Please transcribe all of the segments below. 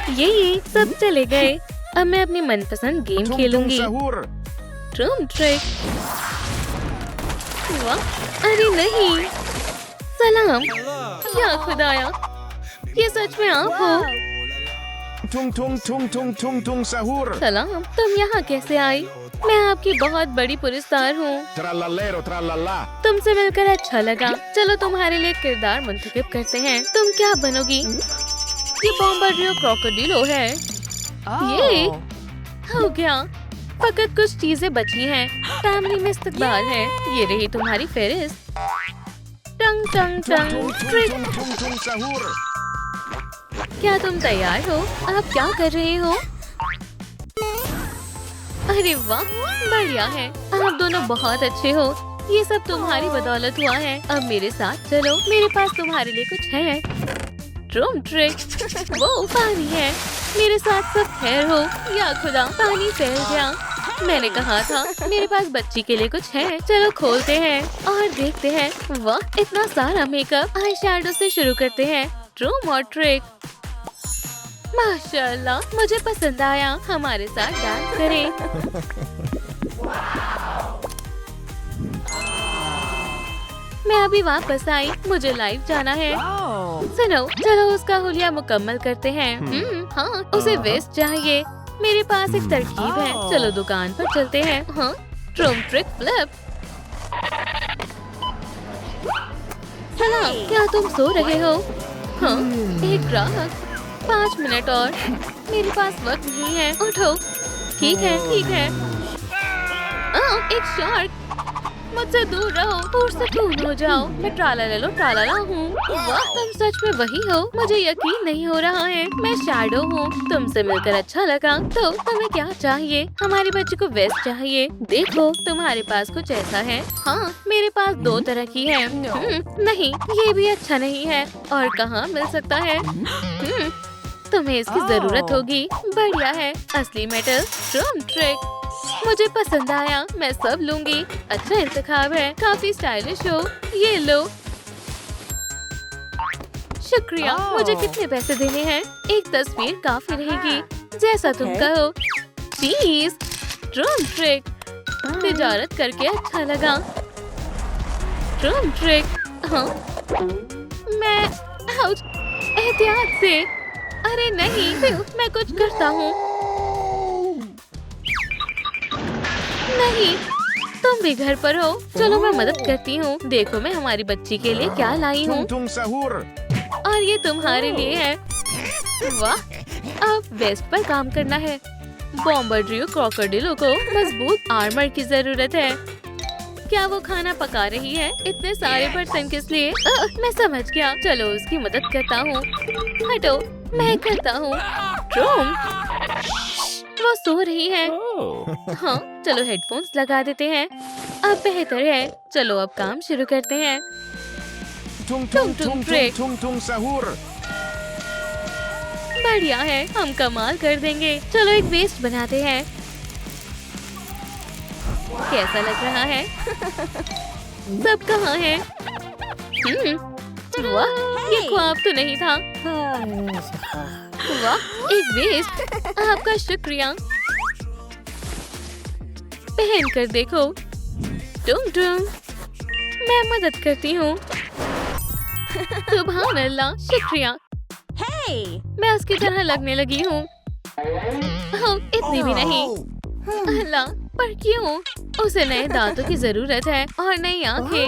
ये सब चले गए। अब मैं अपनी मनपसंद गेम खेलूंगी। ट्रूम ट्रिक। वाह, अरे नहीं। सलाम। या खुदाया, ये सच में आप हो? सलाम, तुम यहाँ कैसे आई? मैं आपकी बहुत बड़ी पुरस्कार हूँ। तुमसे मिलकर अच्छा लगा। चलो तुम्हारे लिए किरदार मुंतखब करते हैं। तुम क्या बनोगी? ये बॉम्बार्डियो क्रोकोडिलो है। ये हो गया। फकत कुछ चीजें बची हैं। फैमिली में इस्तकबाल है। ये रही तुम्हारी फेरिस्त। टंग टंग टंग ट्रिक। क्या तुम तैयार हो? आप क्या कर रहे हो? अरे वाह, बढ़िया है। आप दोनों बहुत अच्छे हो। ये सब तुम्हारी बदौलत हुआ है। अब मेरे साथ चलो, मेरे पास तुम्हारे लिए कुछ है। ट्रूम ट्रिक। वो पानी है। मेरे साथ सब खैर हो? या खुदा, पानी फैल गया। मैंने कहा था मेरे पास बच्ची के लिए कुछ है। चलो खोलते हैं और देखते हैं। वाह, इतना सारा मेकअप। आई शैडो से शुरू करते हैं। ट्रूम और ट्रिक। माशाल्लाह, मुझे पसंद आया। हमारे साथ डांस करें। मैं अभी वापस आई। मुझे लाइव जाना है। सुनो, चलो उसका हुलिया मुकम्मल करते हैं। हाँ, उसे वेस्ट चाहिए। मेरे पास एक तरकीब है। चलो दुकान पर चलते हैं। हाँ, ट्रूम ट्रिक फ्लिप। सलाम, क्या तुम सो रहे हो? हाँ, एक ग्राहक। 5 मिनट और। मेरे पास वक्त नहीं है। उठो। ठीक है, ठीक है। एक शार्क। मुझसे दूर रहो और सुकून हो जाओ। मैं ट्राला ले लो, ट्राला हूँ। वाह, तुम सच में वही हो? मुझे यकीन नहीं हो रहा है। मैं शैडो हूँ। तुमसे मिलकर अच्छा लगा। तो तुम्हें क्या चाहिए? हमारी बच्ची को वेस्ट चाहिए। देखो, तुम्हारे पास कुछ ऐसा है? हाँ, मेरे पास 2 तरह की है। नहीं, ये भी अच्छा नहीं है। और कहाँ मिल सकता है? तुम्हें इसकी जरूरत होगी। बढ़िया है, असली मेटल। ट्रूम ट्रिक। मुझे पसंद आया। मैं सब लूंगी। अच्छा इंतखाब है। काफी स्टाइलिश हो। ये लो। शुक्रिया। मुझे कितने पैसे देने हैं? एक तस्वीर काफी रहेगी। जैसा तुम कहो। चीज। ट्रूम ट्रिक। तिजारत करके अच्छा लगा। ट्रूम ट्रिक। हाँ, मैं एहतियात से। अरे नहीं, मैं कुछ करता हूँ। नहीं, तुम भी घर पर हो। चलो मैं मदद करती हूँ। देखो, मैं हमारी बच्ची के लिए क्या लाई हूँ। और ये तुम्हारे लिए है। वाह, अब वेस्ट पर काम करना है। बॉम्बार्डियो क्रोकोडिलो को मजबूत आर्मर की जरूरत है। क्या वो खाना पका रही है? इतने सारे बर्तन किस लिए? मैं समझ गया। चलो उसकी मदद करता हूँ। हटो, मैं करता हूँ। ट्रूम, वो सो रही है। हाँ, चलो हेडफोन्स लगा देते हैं। अब बेहतर है। चलो अब काम शुरू करते हैं। ट्रिक। बढ़िया है, हम कमाल कर देंगे। चलो एक वेस्ट बनाते हैं। कैसा लग रहा है? सब कहाँ है? वाह, ये ख्वाब तो नहीं था। वाह, एक वेस्ट। आपका शुक्रिया। पहन कर देखो। टुम टुम, मैं मदद करती हूँ। सुभान अल्लाह, शुक्रिया। मैं उसकी तरह लगने लगी हूँ। इतनी भी नहीं। अल्लाह, पर क्यों? उसे नए दांतों की जरूरत है और नई आंखें।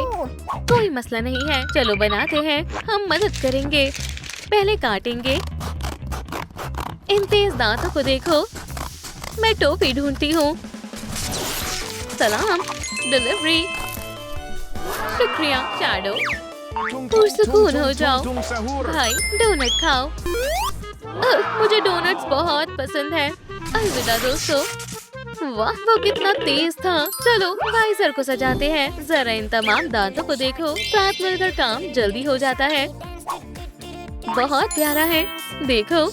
कोई मसला नहीं है। चलो बनाते हैं। हम मदद करेंगे। पहले काटेंगे। इन तेज दांतों को देखो। मैं टोपी ढूंढती हूँ। सलाम, डिलीवरी। शुक्रिया शैडो। पुरसुकून हो जाओ। भाई, डोनट खाओ। मुझे डोनट्स बहुत पसंद है। अलविदा दोस्तों। वाह, वो कितना तेज था। चलो वाइजर को सजाते हैं। जरा इन तमाम दांतों को देखो। साथ मिलकर काम जल्दी हो जाता है। बहुत प्यारा है। देखो,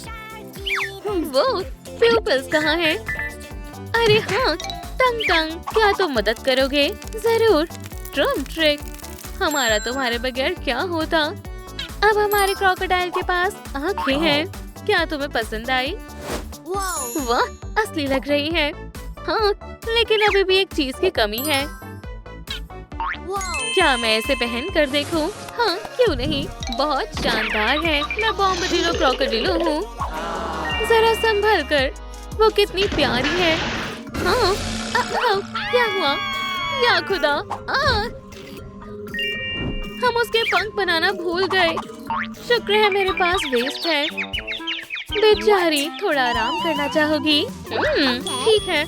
वो प्यूपल्स कहाँ हैं? अरे हाँ, टंग टंग, क्या तुम मदद करोगे? जरूर। ट्रूम ट्रिक। हमारा तुम्हारे बगैर क्या होता? अब हमारे क्रोकोडाइल के पास आँखें हैं। क्या तुम्हें पसंद आई? वाह, असली लग रही है। हाँ, लेकिन अभी भी एक चीज की कमी है। क्या मैं इसे पहन कर देखूं? हाँ, क्यों नहीं, बहुत शानदार है। मैं बॉम्बडिलो क्रोकोडिलो हूँ। जरा संभल कर, वो कितनी प्यारी है। हाँ, क्या हुआ? या खुदा, हम उसके पंख बनाना भूल गए। शुक्र है मेरे पास वेस्ट है। बेचारी, थोड़ा आराम करना चाहोगी? ठीक है।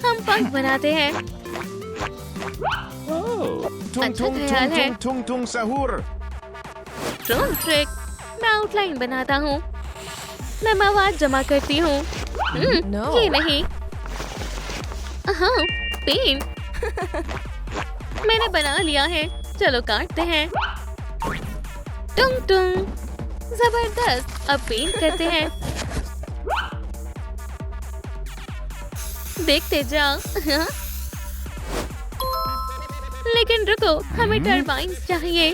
हम पंख बनाते हैं। अच्छा ख्याल है। Drone trick. मैं आउटलाइन बनाता हूँ। मैं मवाद जमा करती हूँ। ये नहीं। हाँ, पेन। मैंने बना लिया है। चलो काटते हैं। टुंग टुंग। जबरदस्त। अब पेंट करते हैं। देखते जाओ। लेकिन रुको, हमें टर्बाइन्स चाहिए।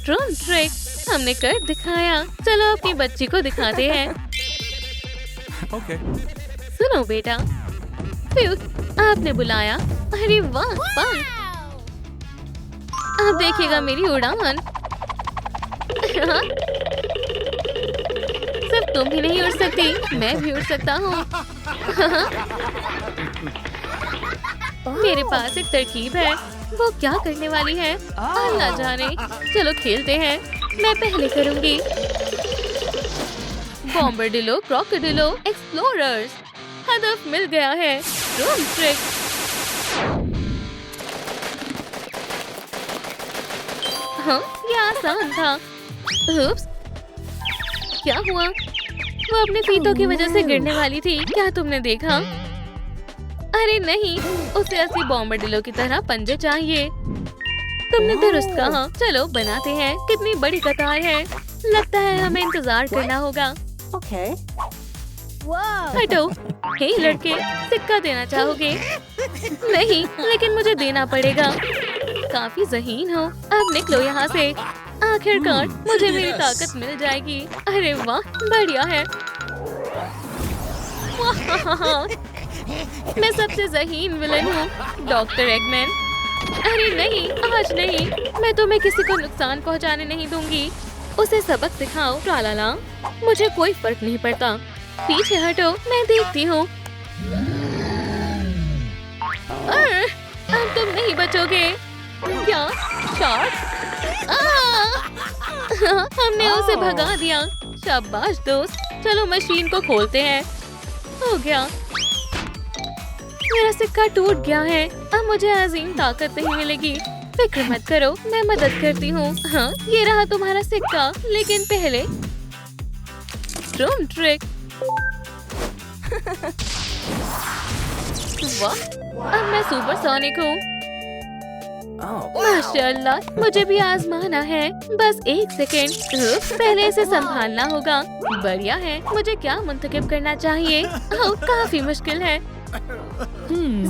ड्रोन ट्रिक हमने कर दिखाया। चलो अपनी बच्ची को दिखाते हैं। Okay. सुनो बेटा, आपने बुलाया। अरे वाह, पंख। अब देखिएगा मेरी उड़ान। सिर्फ तुम ही नहीं उड़ सकती, मैं भी उड़ सकता हूँ। मेरे पास एक तरकीब है। वो क्या करने वाली है अल्लाह जाने। चलो खेलते हैं। मैं पहले करूंगी। बॉम्बडिलो क्रोकोडिलो एक्सप्लोरर्स। हदफ मिल गया है। Drone trick. हाँ, ये आसान था। उप्स, क्या हुआ? वो अपने फीतों की वजह से गिरने वाली थी। क्या तुमने देखा? अरे नहीं, उसे असली बॉम्बडिलो की तरह पंजे चाहिए। तुमने दुरुस्त कहा। चलो बनाते हैं। कितनी बड़ी कतार है। लगता है हमें इंतजार करना होगा। हटो। हे लड़के, सिक्का देना चाहोगे? नहीं, लेकिन मुझे देना पड़ेगा। काफी ज़हीन हो। अब निकलो यहाँ से। आखिरकार मुझे मेरी ताकत मिल जाएगी। अरे वाह, बढ़िया है। मैं सबसे ज़हीन विलन हूँ, डॉक्टर एगमैन। अरे नहीं, आज नहीं। मैं तुम्हें किसी को नुकसान पहुँचाने नहीं दूंगी। उसे सबक सिखाओ। ट्रालाला, मुझे कोई फर्क नहीं पड़ता। पीछे हटो, मैं देखती हूँ। अब तुम नहीं बचोगे। क्या शार्क? हमने उसे भगा दिया। शाबाश दोस्त। चलो मशीन को खोलते हैं। हो गया। मेरा सिक्का टूट गया है। अब मुझे अजीम ताकत नहीं मिलेगी। फिक्र मत करो, मैं मदद करती हूँ। हाँ, ये रहा तुम्हारा सिक्का। लेकिन पहले ड्रोन ट्रिक। वाह, अब मैं सुपरसोनिक हूँ। माशाल्लाह, मुझे भी आजमाना है। बस एक सेकेंड। पहले इसे संभालना होगा। बढ़िया है। मुझे क्या मुंतखब करना चाहिए? काफी मुश्किल है।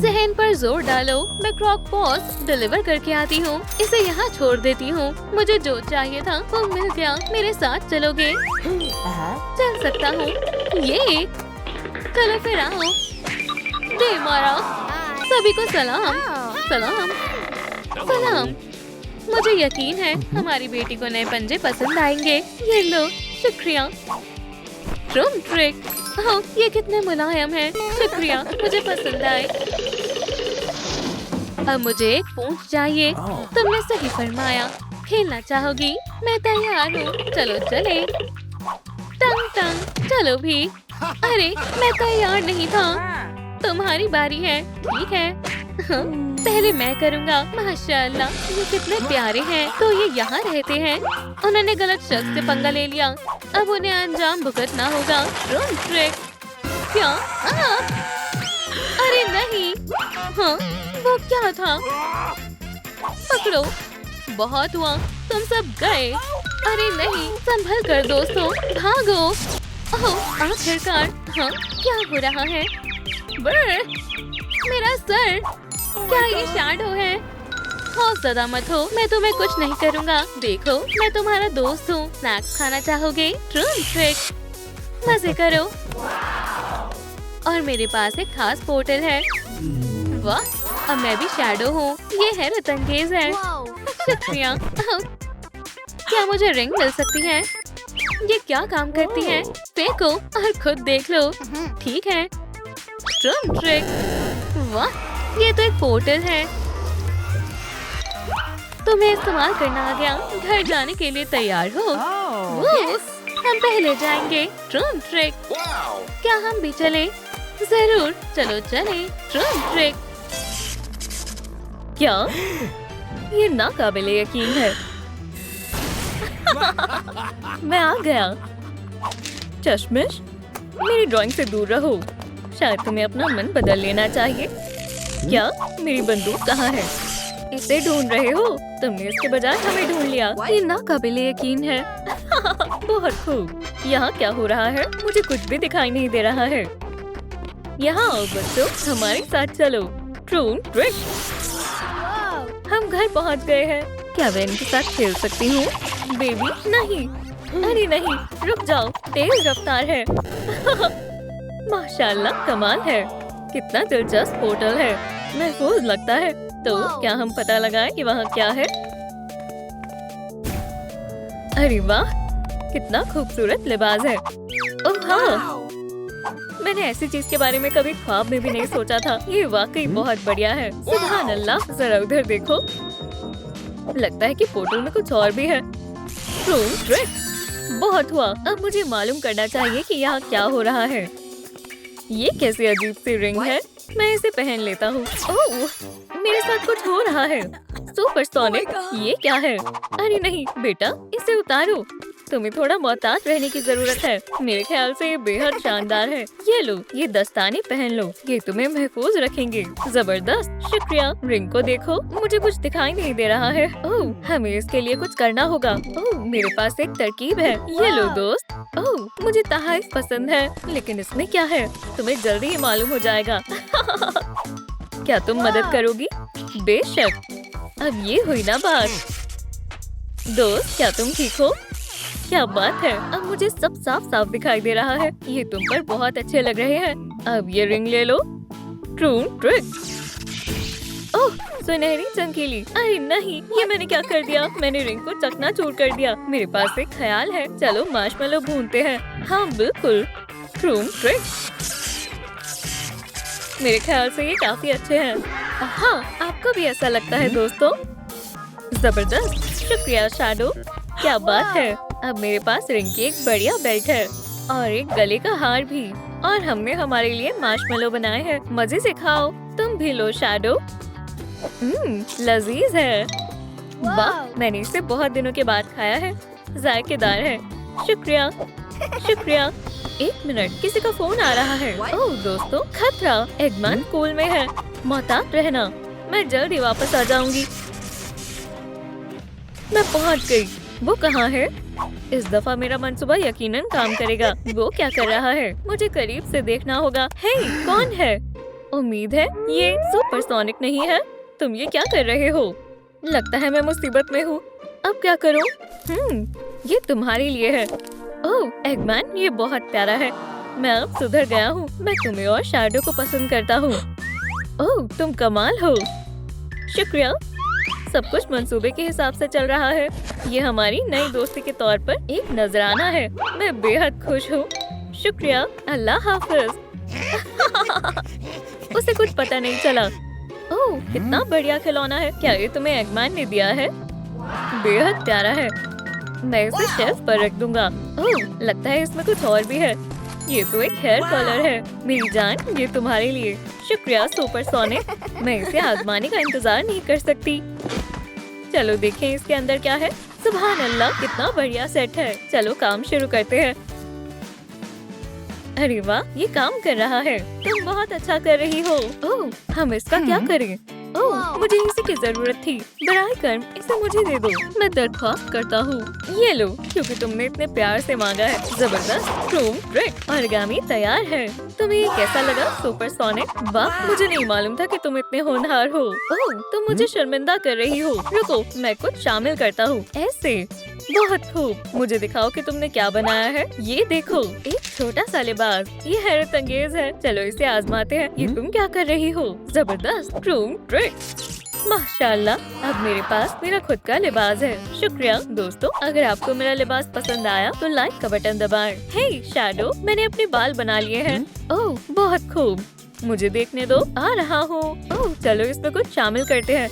जहन पर जोर डालो। मैं क्रॉक पॉस डिलीवर करके आती हूँ। इसे यहाँ छोड़ देती हूँ। मुझे जो चाहिए था वो मिल गया। मेरे साथ चलोगे? चल सकता हूँ। ये चलो फिर आओ। दे मारा। सभी को सलाम। सलाम सलाम। मुझे यकीन है हमारी बेटी को नए पंजे पसंद आएंगे। ये लो, शुक्रिया। Drone trick. ओह, ये कितने मुलायम हैं। शुक्रिया, मुझे पसंद आए। अब मुझे एक पूंछ चाहिए। तुमने सही फरमाया। खेलना चाहोगी? मैं तैयार हूँ। चलो चले। टंग टंग। चलो भी। अरे, मैं तैयार नहीं था। तुम्हारी बारी है। ठीक है। पहले मैं करूँगा। माशाअल्लाह, ये कितने प्यारे हैं। तो ये यहाँ रहते हैं। उन्होंने गलत शख्स से पंगा ले लिया। अब उन्हें अंजाम भुगतना होगा। Drone trick. क्या? अरे नहीं। हाँ, वो क्या था? पकड़ो। बहुत हुआ, तुम सब गए। अरे नहीं, संभल कर दोस्तों, भागो। ओह, आखिरकार। हाँ, क्या हो रहा है? मेरा सर। क्या ये शैडो है? बहुत ज्यादा मत हो, मैं तुम्हें कुछ नहीं करूँगा। देखो मैं तुम्हारा दोस्त हूँ। स्नैक्स खाना चाहोगे? ट्रून ट्रिक, मजे करो। और मेरे पास एक खास पोर्टल है। वाह, अब मैं भी शैडो हूँ। ये है रतंगेज है। शुक्रिया। क्या मुझे रिंग मिल सकती है? ये क्या काम करती है? फेंको और खुद देख लो। ठीक है, ट्रून ट्रिक। वाह, ये तो एक पोर्टल है। तुम्हें इस्तेमाल करना आ गया। घर जाने के लिए तैयार हो? हम पहले जाएंगे। ट्रून ट्रिक। क्या हम भी चले? जरूर, चलो चले। ट्रून ट्रिक। क्या ये नाकाबिले यकीन है। मैं आ गया। चश्मिश, मेरी ड्राइंग से दूर रहो। शायद तुम्हें अपना मन बदल लेना चाहिए। क्या मेरी बंदूक कहाँ है? इसे ढूंढ रहे हो? तुमने इसके बजाय हमें ढूंढ लिया। ये नाकाबिले यकीन है। बहुत खूब। यहाँ क्या हो रहा है? मुझे कुछ भी दिखाई नहीं दे रहा है। यहाँ आओ बच्चों, हमारे साथ चलो। ट्रून ट्रिक। हम घर पहुँच गए हैं। क्या मैं इनके साथ खेल सकती हूँ? बेबी नहीं। अरे नहीं, रुक जाओ, तेज रफ्तार है। माशाल्लाह, कमाल है। कितना दिलचस्प पोर्टल है। महफूज लगता है। तो क्या हम पता लगाएं कि वहाँ क्या है? अरे वाह, कितना खूबसूरत लिबास है। ओह हाँ, मैंने ऐसी चीज के बारे में कभी ख्वाब में भी नहीं सोचा था। ये वाकई बहुत बढ़िया है। सुभान अल्लाह, जरा उधर देखो। लगता है कि पोर्टल में कुछ और भी है। ट्रून ट्रिक। बहुत हुआ, अब मुझे मालूम करना चाहिए कि यहाँ क्या हो रहा है। ये कैसी अजीब सी रिंग है। मैं इसे पहन लेता हूँ। ओह, मेरे साथ कुछ हो रहा है। सुपरसोनिक, ये क्या है? अरे नहीं बेटा, इसे उतारो। तुम्हें थोड़ा मोहतात रहने की जरूरत है। मेरे ख्याल से ये बेहद शानदार है। ये लो, ये दस्ताने पहन लो। ये तुम्हें महफूज रखेंगे। जबरदस्त, शुक्रिया। रिंग को देखो, मुझे कुछ दिखाई नहीं दे रहा है। ओह, हमें इसके लिए कुछ करना होगा। ओह, मेरे पास एक तरकीब है। ये लो दोस्त। ओह, मुझे तहफ़्फ़ुज़ पसंद है, लेकिन इसमें क्या है? तुम्हें जल्दी ही मालूम हो जाएगा। क्या तुम मदद करोगी? बेशक। अब ये हुई ना बात। दोस्त, क्या तुम ठीक हो? क्या बात है, अब मुझे सब साफ साफ दिखाई दे रहा है। ये तुम पर बहुत अच्छे लग रहे हैं। अब ये रिंग ले लो। ट्रून ट्रिक। ओह, सुनहरी चमकीली। अरे नहीं, ये मैंने क्या कर दिया? मैंने रिंग को चकनाचूर कर दिया। मेरे पास एक ख्याल है। चलो मार्शमेलो भूनते हैं। हाँ बिल्कुल, ट्रून ट्रिक। मेरे ख्याल से ये काफी अच्छे हैं। हाँ, आपको भी ऐसा लगता है दोस्तों? जबरदस्त, शुक्रिया शैडो। क्या बात है, अब मेरे पास रिंग की एक बढ़िया बेल्ट है और एक गले का हार भी। और हमने हमारे लिए मार्शमेलो बनाए हैं। मजे से खाओ। तुम भी लो शैडो। लजीज है। वाह, मैंने इसे बहुत दिनों के बाद खाया है। जायकेदार है। शुक्रिया शुक्रिया। एक मिनट, किसी का फोन आ रहा है। ओह दोस्तों, खतरा। एगमैन स्कूल में है। मोहतात रहना। मैं जल्द ही वापस आ जाऊंगी। मैं पहुंच गई। वो कहाँ है? इस दफा मेरा मंसूबा यकीनन काम करेगा। वो क्या कर रहा है? मुझे करीब से देखना होगा। हे, कौन है? उम्मीद है ये सुपरसोनिक नहीं है। तुम ये क्या कर रहे हो? लगता है मैं मुसीबत में हूँ। अब क्या करूँ? ये तुम्हारे लिए है। ओह एगमैन, ये बहुत प्यारा है। मैं अब सुधर गया हूँ। मैं तुम्हें और शैडो को पसंद करता हूँ। ओह, तुम कमाल हो। शुक्रिया। सब कुछ मंसूबे के हिसाब से चल रहा है। ये हमारी नई दोस्ती के तौर पर एक नजराना है। मैं बेहद खुश हूँ। शुक्रिया। अल्लाह हाफिज। उसे कुछ पता नहीं चला। ओह, कितना बढ़िया खिलौना है। क्या ये तुम्हें एगमैन ने दिया है? बेहद प्यारा है। मैं इसे शेल्फ पर रख दूंगा। ओह, लगता है इसमें कुछ और भी है। ये तो एक हेयर कलर है। मेरी जान, ये तुम्हारे लिए। शुक्रिया सुपरसोनिक। मैं इसे आजमाने का इंतजार नहीं कर सकती। चलो देखें इसके अंदर क्या है। सुभान अल्लाह, कितना बढ़िया सेट है। चलो काम शुरू करते हैं। अरे वाह, ये काम कर रहा है। तुम बहुत अच्छा कर रही हो। ओह, हम इसका क्या करें? ओह, मुझे इसी की जरूरत थी। बराए कर्म इसे मुझे दे दो। मैं दरख्वास्त करता हूँ, ये लो, क्योंकि तुमने इतने प्यार से मांगा है। जबरदस्त क्रूम ट्रिक ऑरिगामी तैयार है। तुम्हें ये कैसा लगा सुपरसोनिक? वाह, मुझे नहीं मालूम था कि तुम इतने होनहार हो। ओह, तुम मुझे शर्मिंदा कर रही हो। रुको, मैं कुछ शामिल करता हूँ। ऐसे बहुत खूब। मुझे दिखाओ कि तुमने क्या बनाया है। ये देखो, एक छोटा सा लिबास। ये हैरत अंगेज है। चलो इसे आजमाते हैं। ये तुम क्या कर रही हो? जबरदस्त क्रूम ट्रिक। माशाल्लाह, अब मेरे पास मेरा खुद का लिबास है। शुक्रिया दोस्तों। अगर आपको मेरा लिबास पसंद आया तो लाइक का बटन दबाएं। हे शैडो, मैंने अपने बाल बना लिए हैं। ओह, बहुत खूब। मुझे देखने दो, आ रहा हूँ। ओह, चलो इसमें कुछ शामिल करते हैं।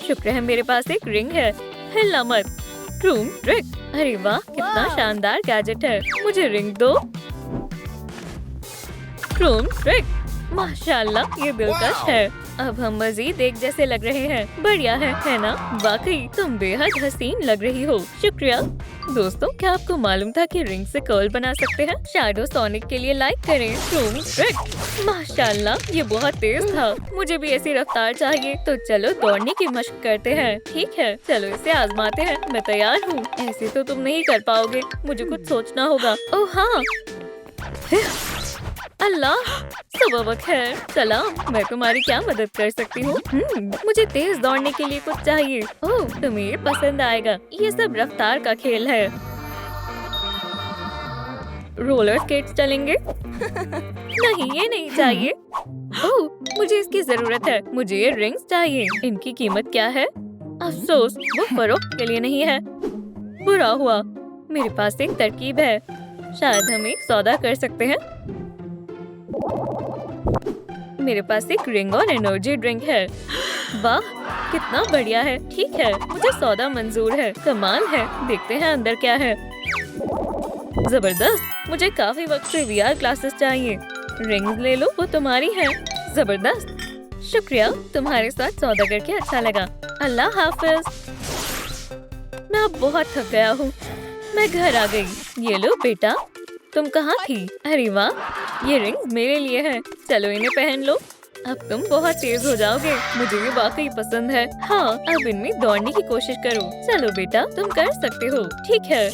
शुक्र है मेरे पास एक रिंग है। हिलना मत। क्रूम ट्रिक। अरे वाह, कितना शानदार गैजेट है। मुझे रिंग दो। क्रूम ट्रिक। माशाल्लाह, ये दिलकश है। अब हम मजीद एक जैसे लग रहे हैं। बढ़िया है ना? वाकई तुम बेहद हसीन लग रही हो। शुक्रिया दोस्तों। क्या आपको मालूम था कि रिंग से कर्ल बना सकते हैं? शैडो सोनिक के लिए लाइक करें। क्रूम ट्रिक। माशाल्लाह, ये बहुत तेज था। मुझे भी ऐसी रफ्तार चाहिए। तो चलो दौड़ने की मशक करते हैं। ठीक है, चलो इसे आजमाते हैं। मैं तैयार हूँ। ऐसे तो तुम नहीं कर पाओगे, मुझे कुछ सोचना होगा। ओह हाँ, अल्लाह, सुबह बखैर। सलाम, मैं तुम्हारी क्या मदद कर सकती हूँ? मुझे तेज दौड़ने के लिए कुछ चाहिए। ओह, तुम्हें ये पसंद आएगा। ये सब रफ्तार का खेल है। रोलर स्केट्स चलेंगे? नहीं, ये नहीं चाहिए। ओह, मुझे इसकी जरूरत है। मुझे ये रिंग्स चाहिए। इनकी कीमत क्या है? अफसोस, वो फरोख्त के लिए नहीं है। बुरा हुआ। मेरे पास एक तरकीब है। शायद हम एक सौदा कर सकते हैं। मेरे पास एक रिंग और एनर्जी ड्रिंक है। वाह, कितना बढ़िया है। ठीक है, मुझे सौदा मंजूर है। कमाल है। देखते हैं अंदर क्या है। जबरदस्त। मुझे काफी वक्त से वीआर क्लासेस चाहिए। रिंग्स ले लो, वो तुम्हारी है। जबरदस्त। शुक्रिया, तुम्हारे साथ सौदा करके अच्छा लगा। अल्लाह हाफिज। मैं अब बहुत थक गया हूँ। मैं घर आ गई। ये लो बेटा, तुम कहाँ थी? अरे वाह, ये रिंग्स मेरे लिए है। चलो इन्हें पहन लो। अब तुम बहुत तेज हो जाओगे। मुझे ये वाकई पसंद है। हाँ, अब इनमें दौड़ने की कोशिश करो। चलो बेटा, तुम कर सकते हो। ठीक है।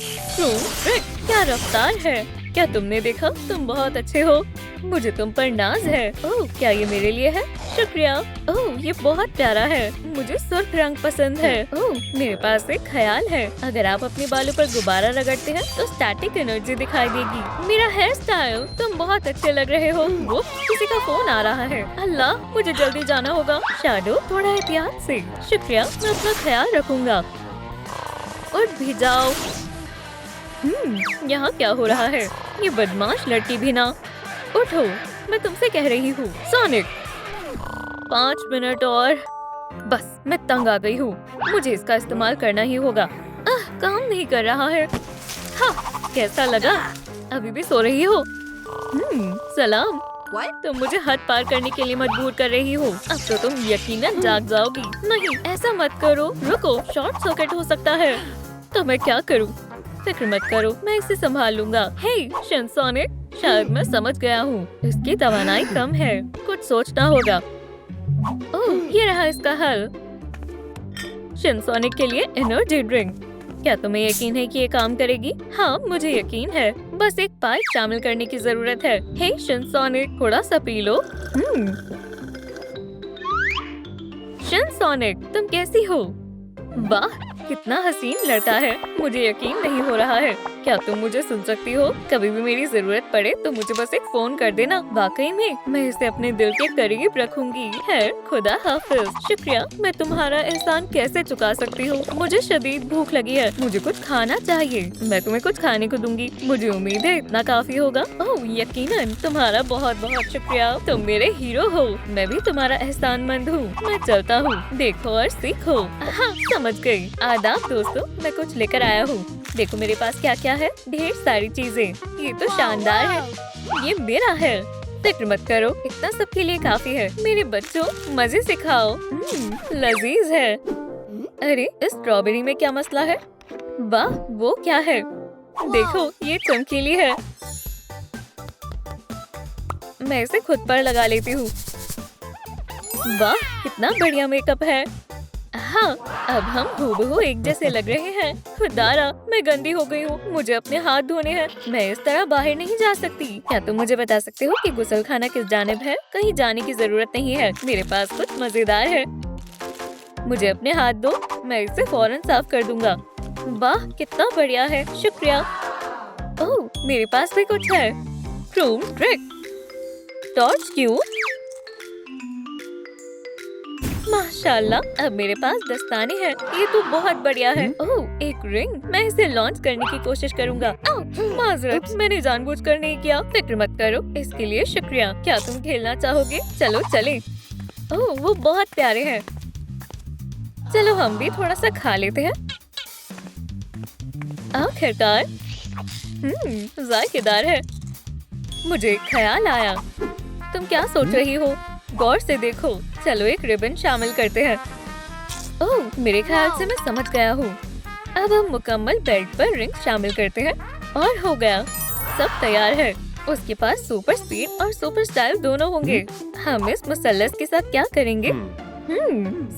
क्या रफ्तार है। क्या तुमने देखा? तुम बहुत अच्छे हो। मुझे तुम पर नाज है। ओह, क्या ये मेरे लिए है? शुक्रिया। ओह, ये बहुत प्यारा है। मुझे सुर्ख रंग पसंद है। ओह, मेरे पास एक ख्याल है। अगर आप अपने बालों पर गुब्बारा रगड़ते हैं तो स्टैटिक एनर्जी दिखाई देगी। मेरा हेयर स्टाइल, तुम बहुत अच्छे लग रहे हो। वो किसी का फोन आ रहा है। अल्लाह, मुझे जल्दी जाना होगा। शैडो, थोड़ा एहतियात से। शुक्रिया, मैं अपना ख्याल रखूंगा। उठ भी जाओ। यहाँ क्या हो रहा है? ये बदमाश लड़की भी ना। उठो, मैं तुमसे कह रही हूँ। सोनिक, 5 मिनट और। बस, मैं तंग आ गई हूँ। मुझे इसका इस्तेमाल करना ही होगा। काम नहीं कर रहा है। हाँ, कैसा लगा? अभी भी सो रही हो? सलाम। तुम मुझे हद पार करने के लिए मजबूर कर रही हो। अब तो तुम यकीनन जाग जाओगी। नहीं, ऐसा मत करो। रुको, शॉर्ट सर्किट हो सकता है। तो मैं क्या करूँ? फिक्र मत करो, मैं इसे संभाल लूंगा। हे शिनसोनिक, शायद मैं समझ गया हूँ। इसकी तवानाई कम है। कुछ सोचना होगा। ओह, ये रहा इसका हल। शिनसोनिक के लिए एनर्जी ड्रिंक। क्या तुम्हें यकीन है कि ये काम करेगी? हाँ, मुझे यकीन है। बस एक पाइप शामिल करने की जरूरत है। हे शिनसोनिक, थोड़ा सा पी लो। शिनसोनिक, तुम कैसी हो? वाह, कितना हसीन लड़का है। मुझे यकीन नहीं हो रहा है। क्या तुम मुझे सुन सकती हो? कभी भी मेरी जरूरत पड़े तो मुझे बस एक फोन कर देना। वाकई में मैं इसे अपने दिल के करीब रखूंगी। है, खुदा हाफिज। शुक्रिया, मैं तुम्हारा एहसान कैसे चुका सकती हूँ? मुझे शदीद भूख लगी है। मुझे कुछ खाना चाहिए। मैं तुम्हें कुछ खाने को दूंगी। मुझे उम्मीद है इतना काफी होगा। ओह, यकीनन। तुम्हारा बहुत बहुत शुक्रिया। तुम मेरे हीरो हो। मैं भी तुम्हारा एहसानमंद हूँ। मैं चलता हूँ। देखो और सीखो। हाँ, समझ गई। आदाब दोस्तों, मैं कुछ लेकर आया हूँ। देखो मेरे पास क्या क्या है। ढेर सारी चीजें। ये तो शानदार है। ये मेरा है। फिक्र मत करो, इतना सबके लिए काफी है। मेरे बच्चों, मजे से खाओ। लजीज है। अरे, इस स्ट्रॉबेरी में क्या मसला है? वाह, वो क्या है? देखो, ये चमकीली है। मैं इसे खुद पर लगा लेती हूँ। वाह, कितना बढ़िया मेकअप है। हाँ, अब हम हूबहू एक जैसे लग रहे हैं। खुदारा, मैं गंदी हो गई हूँ। मुझे अपने हाथ धोने हैं। मैं इस तरह बाहर नहीं जा सकती। क्या तुम मुझे बता सकते हो कि गुसलखाना किस जानिब है? कहीं जाने की जरूरत नहीं है। मेरे पास कुछ मजेदार है। मुझे अपने हाथ दो, मैं इसे फौरन साफ कर दूंगा। वाह, कितना बढ़िया है, शुक्रिया। ओह, मेरे पास भी कुछ है। क्रूम ट्रिक। टॉर्च क्यों? माशाल्लाह, अब मेरे पास दस्ताने हैं। ये तो बहुत बढ़िया है। ओह, एक रिंग। मैं इसे लॉन्च करने की कोशिश करूंगा। माजरत, मैंने जानबूझकर नहीं किया। फिक्र मत करो, इसके लिए शुक्रिया। क्या तुम खेलना चाहोगे? चलो चलें। ओह, वो बहुत प्यारे हैं। चलो हम भी थोड़ा सा खा लेते हैं। आखिरकार, जायकेदार है। मुझे एक ख्याल आया। तुम क्या सोच रही हो? गौर से देखो। चलो एक रिबन शामिल करते हैं। ओह, मेरे ख्याल से मैं समझ गया हूँ। अब हम मुकम्मल बेल्ट पर रिंग शामिल करते हैं और हो गया। सब तैयार है। उसके पास सुपर स्पीड और सुपर स्टाइल दोनों होंगे। हम इस मुसल्लस के साथ क्या करेंगे?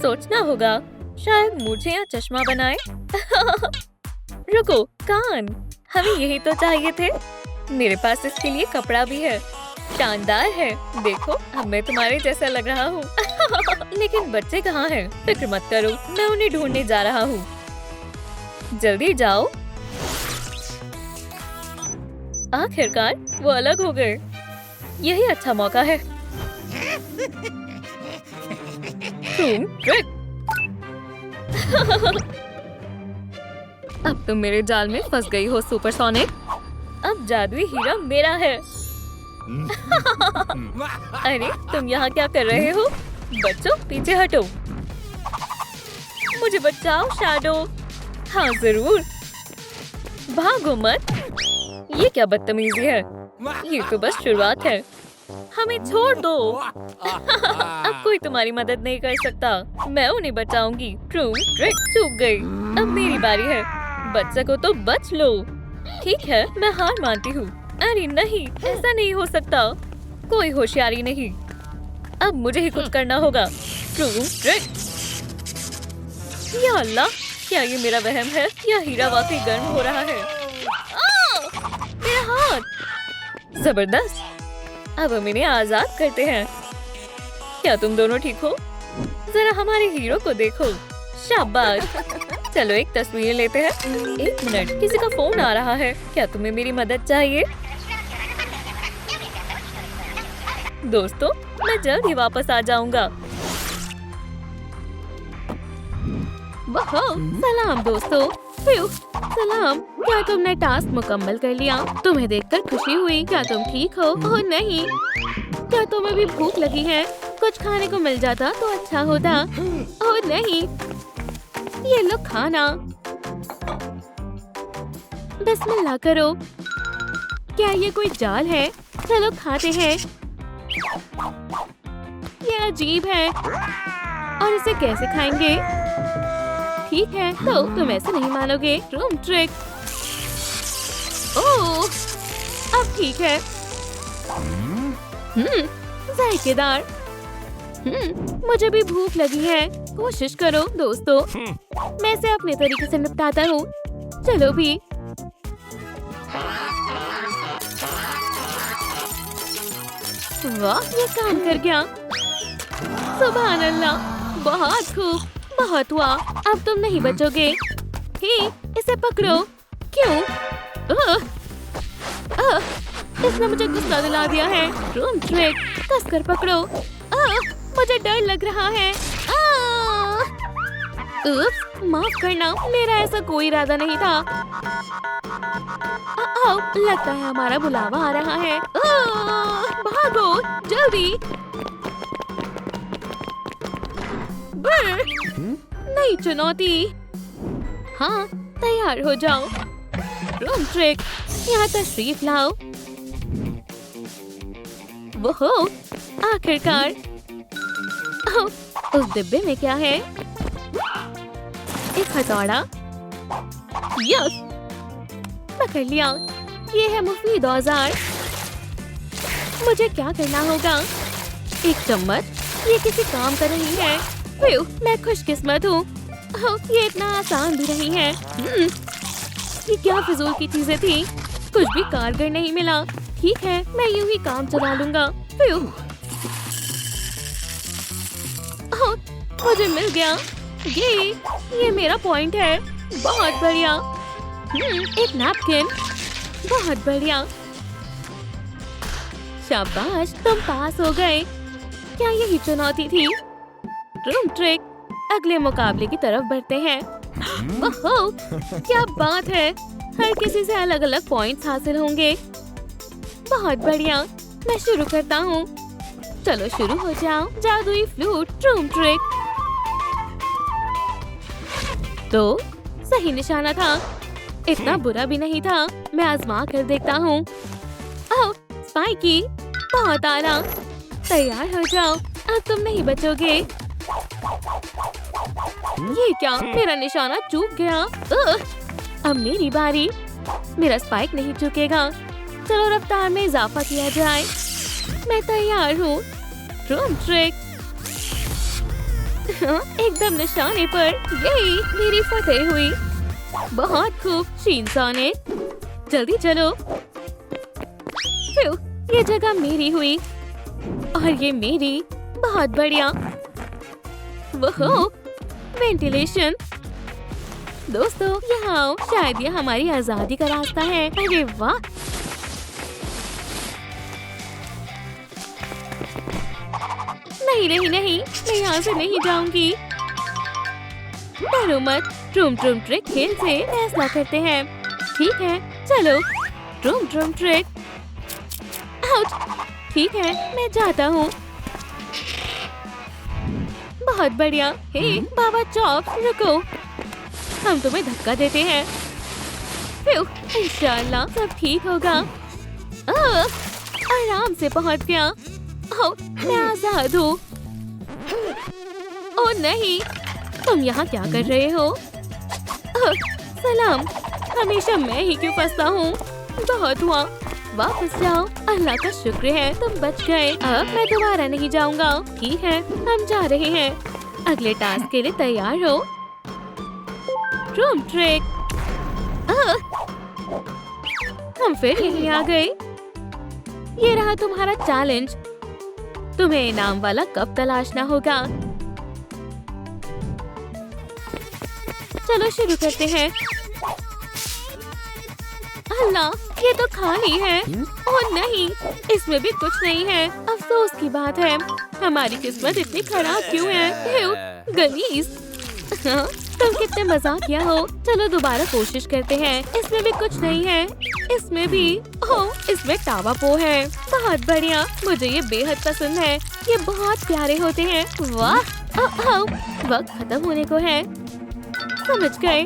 सोचना होगा। शायद मुझे या चश्मा बनाए। रुको, कान। हमें यही तो चाहिए थे। मेरे पास इसके लिए कपड़ा भी है। शानदार है। देखो, अब मैं तुम्हारे जैसा लग रहा हूँ। लेकिन बच्चे कहाँ हैं? फिक्र मत करो, मैं उन्हें ढूंढने जा रहा हूँ। जल्दी जाओ। आखिरकार वो अलग हो गए। यही अच्छा मौका है। ट्रिक। अब तुम मेरे जाल में फंस गई हो सुपरसोनिक। अब जादुई हीरा मेरा है। अरे, तुम यहाँ क्या कर रहे हो? बच्चों, पीछे हटो। मुझे बचाओ शैडो। हाँ जरूर। भागो मत। ये क्या बदतमीजी है? ये तो बस शुरुआत है। हमें छोड़ दो। अब कोई तुम्हारी मदद नहीं कर सकता। मैं उन्हें बचाऊंगी। ट्रू ट्रिक चूक गई। अब मेरी बारी है। बच सको तो बच लो। ठीक है, मैं हार मानती हूँ। अरे नहीं, ऐसा नहीं हो सकता। कोई होशियारी नहीं। अब मुझे ही कुछ करना होगा। True trick. या अल्लाह, क्या ये मेरा वहम है या हीरा वाकई गर्म हो रहा है? मेरा हाथ। जबरदस्त। अब हम इन्हें आजाद करते हैं। क्या तुम दोनों ठीक हो? जरा हमारे हीरो को देखो। शाबाश। चलो एक तस्वीर लेते हैं। एक मिनट, किसी का फोन आ रहा है। क्या तुम्हें मेरी मदद चाहिए? दोस्तों, मैं जल्द ही वापस आ जाऊंगा। सलाम दोस्तों। सलाम। क्या तुमने टास्क मुकम्मल कर लिया? तुम्हें देखकर खुशी हुई। क्या तुम ठीक हो? ओह नहीं। क्या तुम्हें भी भूख लगी है? कुछ खाने को मिल जाता तो अच्छा होता। ओह नहीं। ये लो खाना। बिस्मिल्लाह करो। क्या ये कोई जाल है? चलो खाते हैं। ये अजीब है। और इसे कैसे खाएंगे? ठीक है, तो तुम ऐसे नहीं मानोगे। Room trick. ओह, अब ठीक है। जायकेदार। मुझे भी भूख लगी है। कोशिश करो दोस्तों। मैं इसे अपने तरीके से निपटाता हूँ। चलो भी। वाह, ये काम कर गया। सुभान अल्लाह। बहुत खूब। बहुत हुआ। अब तुम नहीं बचोगे। ही, इसे पकड़ो। क्यों? इसने मुझे गुस्सा दिला दिया है। Room trick. कसकर पकड़ो। मुझे डर लग रहा है। माफ करना, मेरा ऐसा कोई इरादा नहीं था। लगता है हमारा बुलावा आ रहा है। भागो जल्दी। नई चुनौती। हाँ, तैयार हो जाओ। Room trick. यहाँ तशरीफ लाओ। वो आखिरकार। उस डिब्बे में क्या है? एक हथौड़ा। यस, पकड़ लिया। ये है मुफीद औजार। मुझे क्या करना होगा? एक चम्मच। ये किसी काम का नहीं है। फ्यू, मैं खुशकिस्मत हूँ। ओह, ये इतना आसान भी नहीं है। ये क्या फिजूल की चीजें थी, कुछ भी कारगर नहीं मिला। ठीक है, मैं यूं ही काम चला लूंगा। फ्यू, ओह, मुझे मिल गया। ये मेरा पॉइंट है। बहुत बढ़िया। एक नैपकिन, बहुत बढ़िया। शाबाश, तुम पास हो गए। क्या यही चुनौती थी? Room trick. अगले मुकाबले की तरफ बढ़ते हैं। ओहो, क्या बात है, हर किसी से अलग अलग पॉइंट्स हासिल होंगे। बहुत बढ़िया, मैं शुरू करता हूँ। चलो शुरू हो जाओ। जादुई फ्लूट रूम ट्रिक। तो सही निशाना था, इतना बुरा भी नहीं था। मैं आजमा कर देखता हूँ। ओह, स्पाइकी, बहुत आला। तैयार हो जाओ, अब तुम नहीं बचोगे। ये क्या, मेरा निशाना चूक गया। अब मेरी बारी। मेरा स्पाइक नहीं चूकेगा। चलो रफ्तार में इजाफा किया जाए। मैं तैयार हूँ। Room trick. एकदम निशाने पर। यही मेरी फतेह हुई। बहुत खूब शीनसोनिक। जल्दी चलो। ये जगह मेरी हुई और ये मेरी। बहुत बढ़िया। वो वेंटिलेशन। दोस्तों यहाँ आओ, शायद ये हमारी आजादी का रास्ता है। अरे वाह, नहीं, मैं यहाँ से नहीं जाऊंगी। डरो मत, ट्रूम ट्रिक खेल से फैसला करते हैं। ठीक है, चलो। ट्रूम ट्रिक। आउच। ठीक है, मैं जाता हूँ। बहुत बढ़िया। हे बाबा चॉप, रुको, हम तुम्हें धक्का देते हैं। इंशाल्लाह सब ठीक होगा। आराम से पहुँच गया। ओह, मैं आजाद हूँ। ओह नहीं, तुम यहाँ क्या कर रहे हो? सलाम, हमेशा मैं ही क्यों फंसता हूँ? बहुत हुआ, वापस जाओ। अल्लाह का शुक्र है तुम बच गए। अब मैं दोबारा नहीं जाऊंगा। ठीक है, हम जा रहे हैं। अगले टास्क के लिए तैयार हो? Room trick. हम फिर यहीं आ गए। ये रहा तुम्हारा चैलेंज। तुम्हें इनाम वाला कप तलाशना होगा। चलो शुरू करते हैं। अल्लाह, ये तो खाली है। ओह नहीं, इसमें भी कुछ नहीं है। अफसोस की बात है, हमारी किस्मत इतनी खराब क्यों है? गलीज। तुम कितने मजाकिया हो। चलो दोबारा कोशिश करते हैं। इसमें भी कुछ नहीं है। इसमें भी। ओह, इसमें टावा पो है। बहुत बढ़िया, मुझे ये बेहद पसंद है। ये बहुत प्यारे होते हैं। वाह, वक्त खत्म होने को है। समझ गए।